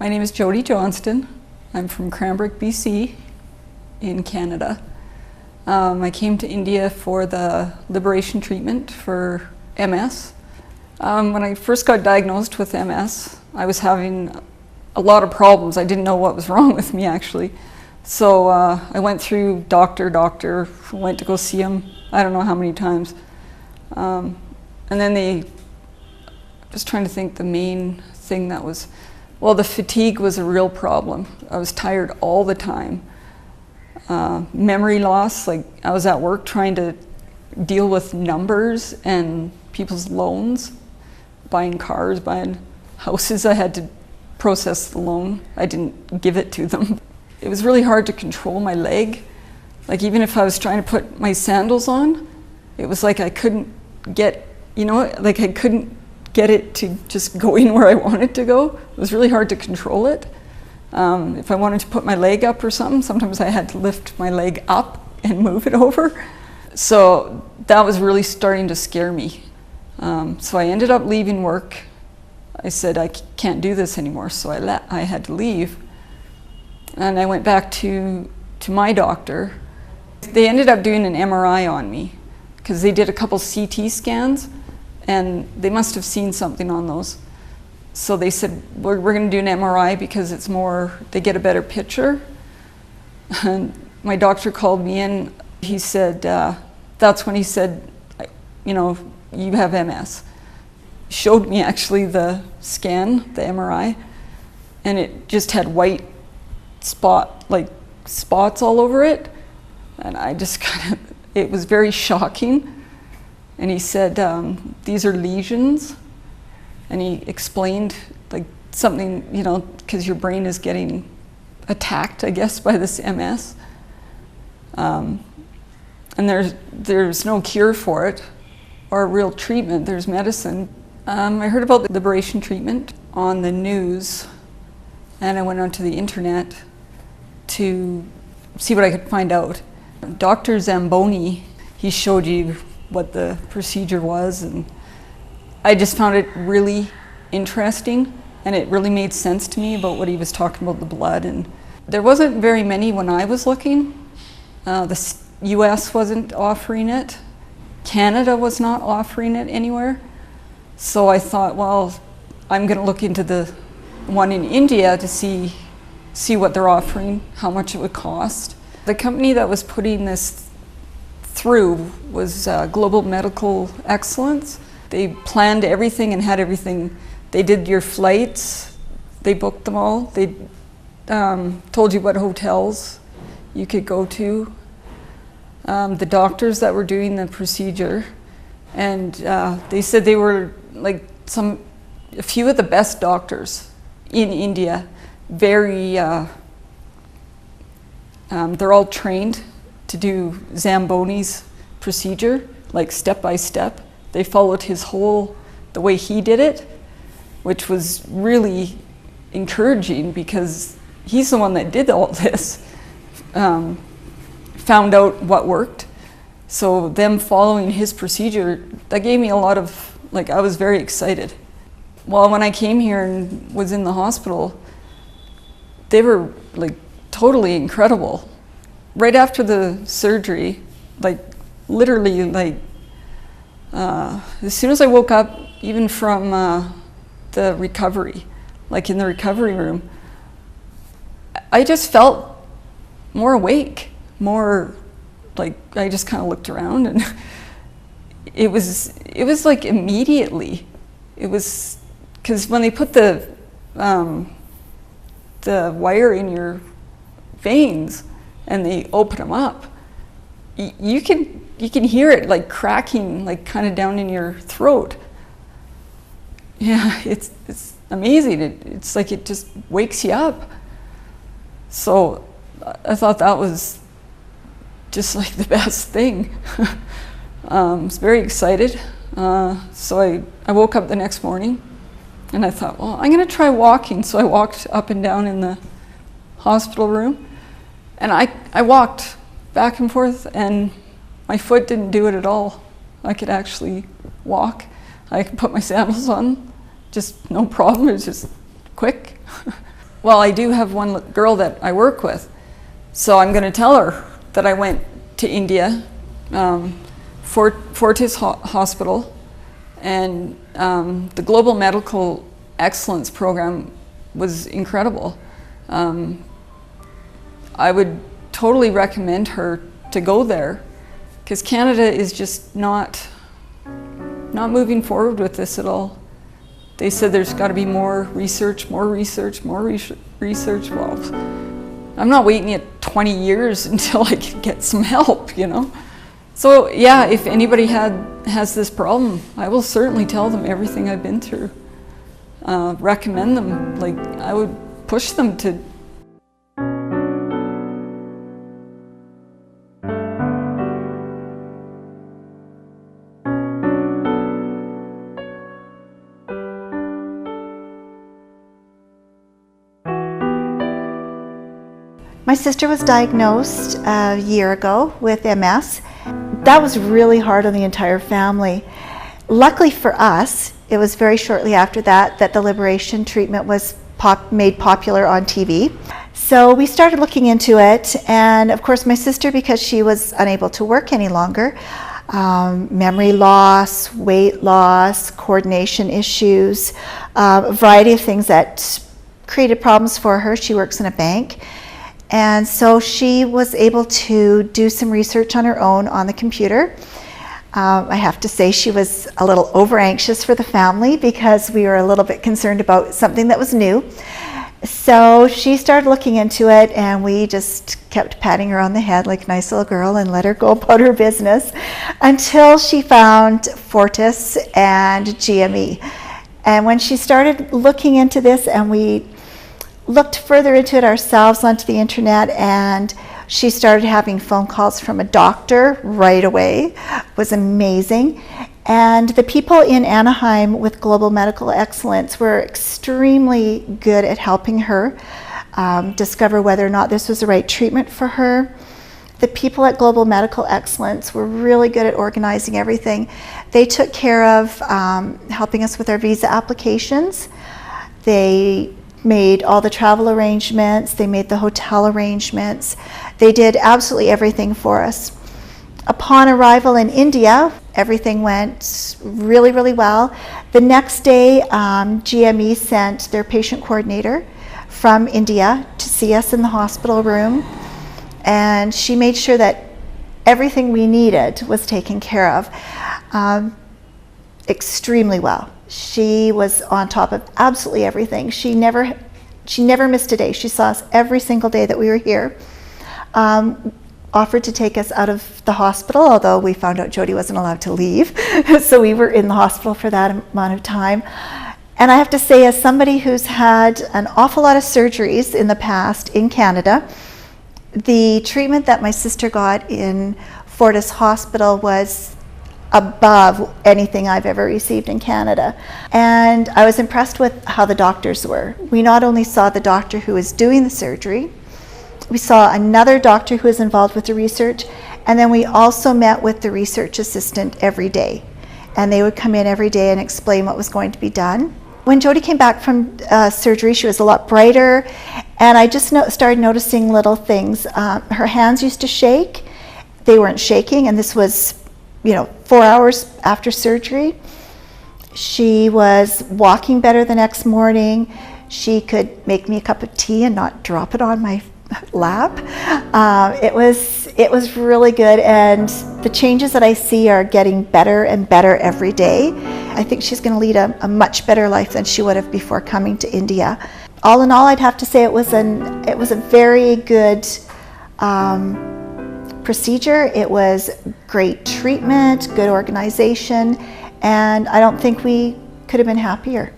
My name is Jody Johnston. I'm from Cranbrook, BC in Canada. I came to India for the liberation treatment for MS. When I first got diagnosed with MS, I was having a lot of problems. I didn't know what was wrong with me, actually. So I went through doctor, went to go see him, I don't know how many times. And then just trying to think the main thing that was, well, the fatigue was a real problem. I was tired all the time. Memory loss, like I was at work trying to deal with numbers and people's loans, buying cars, buying houses. I had to process the loan. I didn't give it to them. It was really hard to control my leg. Like even if I was trying to put my sandals on, it was like I couldn't get, like I couldn't get it to just go in where I wanted to go. It was really hard to control it. If I wanted to put my leg up or something, sometimes I had to lift my leg up and move it over. So that was really starting to scare me. So I ended up leaving work. I said, I can't do this anymore, so I had to leave. And I went back to my doctor. They ended up doing an MRI on me because they did a couple CT scans and they must have seen something on those. So they said, we're going to do an MRI because it's more, they get a better picture. And my doctor called me in. He said, that's when he said, you have MS. Showed me actually the scan, the MRI, and it just had white spots all over it. And I just it was very shocking. And he said, these are lesions. And he explained like something, because your brain is getting attacked, I guess, by this MS. And there's no cure for it or real treatment. There's medicine. I heard about the liberation treatment on the news, and I went onto the internet to see what I could find out. Dr. Zamboni, he showed you what the procedure was, and I just found it really interesting, and it really made sense to me about what he was talking about, the blood. And there wasn't very many when I was looking. The US wasn't offering it. Canada was not offering it anywhere. So I thought, well, I'm going to look into the one in India to see what they're offering, how much it would cost. The company that was putting this through was Global Medical Excellence. They planned everything and had everything. They did your flights, they booked them all. They told you what hotels you could go to, the doctors that were doing the procedure. And they said they were like a few of the best doctors in India. Very, they're all trained to do Zamboni's procedure, like step by step. They followed the way he did it, which was really encouraging because he's the one that did all this, found out what worked. So them following his procedure, that gave me a lot of, I was very excited. Well, when I came here and was in the hospital, they were totally incredible. Right after the surgery, literally, as soon as I woke up, even from the recovery, in the recovery room, I just felt more awake, more I just kind of looked around, and it was immediately. It was because when they put the wire in your veins and they open them up, you can hear it cracking, kind of down in your throat. Yeah, it's amazing. It's like it just wakes you up. So I thought that was just the best thing. I was very excited. So I woke up the next morning and I thought, well, I'm going to try walking. So I walked up and down in the hospital room, and I walked back and forth, and my foot didn't do it at all. I could actually walk. I could put my sandals on, just no problem. It was just quick. well, I do have one girl that I work with, so I'm going to tell her that I went to India, Fortis Hospital, and the Global Medical Excellence Program was incredible. I would totally recommend her to go there, because Canada is just not moving forward with this at all. They said there's got to be more research, more research, more research. Well, I'm not waiting at 20 years until I can get some help, you know. So yeah, if anybody has this problem, I will certainly tell them everything I've been through. Recommend them, like I would push them to. My sister was diagnosed a year ago with MS. That was really hard on the entire family. Luckily for us, it was very shortly after that the liberation treatment was made popular on TV. So we started looking into it, and of course my sister, because she was unable to work any longer, memory loss, weight loss, coordination issues, a variety of things that created problems for her. She works in a bank. And so she was able to do some research on her own on the computer. I have to say she was a little over anxious for the family because we were a little bit concerned about something that was new. So she started looking into it, and we just kept patting her on the head like a nice little girl and let her go about her business until she found Fortis and GME. And when she started looking into this, and we looked further into it ourselves onto the internet, and she started having phone calls from a doctor right away. It was amazing. And the people in Anaheim with Global Medical Excellence were extremely good at helping her discover whether or not this was the right treatment for her. The people at Global Medical Excellence were really good at organizing everything. They took care of helping us with our visa applications. They made all the travel arrangements, they made the hotel arrangements, they did absolutely everything for us. Upon arrival in India, everything went really, really well. The next day, GME sent their patient coordinator from India to see us in the hospital room, and she made sure that everything we needed was taken care of extremely well. She was on top of absolutely everything. She never missed a day. She saw us every single day that we were here. Offered to take us out of the hospital, although we found out Jody wasn't allowed to leave. So we were in the hospital for that amount of time. And I have to say, as somebody who's had an awful lot of surgeries in the past in Canada, the treatment that my sister got in Fortis Hospital was above anything I've ever received in Canada. And I was impressed with how the doctors were. We not only saw the doctor who was doing the surgery, we saw another doctor who was involved with the research, and then we also met with the research assistant every day. And they would come in every day and explain what was going to be done. When Jody came back from surgery, she was a lot brighter, and I just started noticing little things. Her hands used to shake. They weren't shaking, and this was 4 hours after surgery. She was walking better the next morning. She could make me a cup of tea and not drop it on my lap. It was really good, and the changes that I see are getting better and better every day. I think she's going to lead a much better life than she would have before coming to India. All in all, I'd have to say it was a very good procedure. It was great treatment, good organization, and I don't think we could have been happier.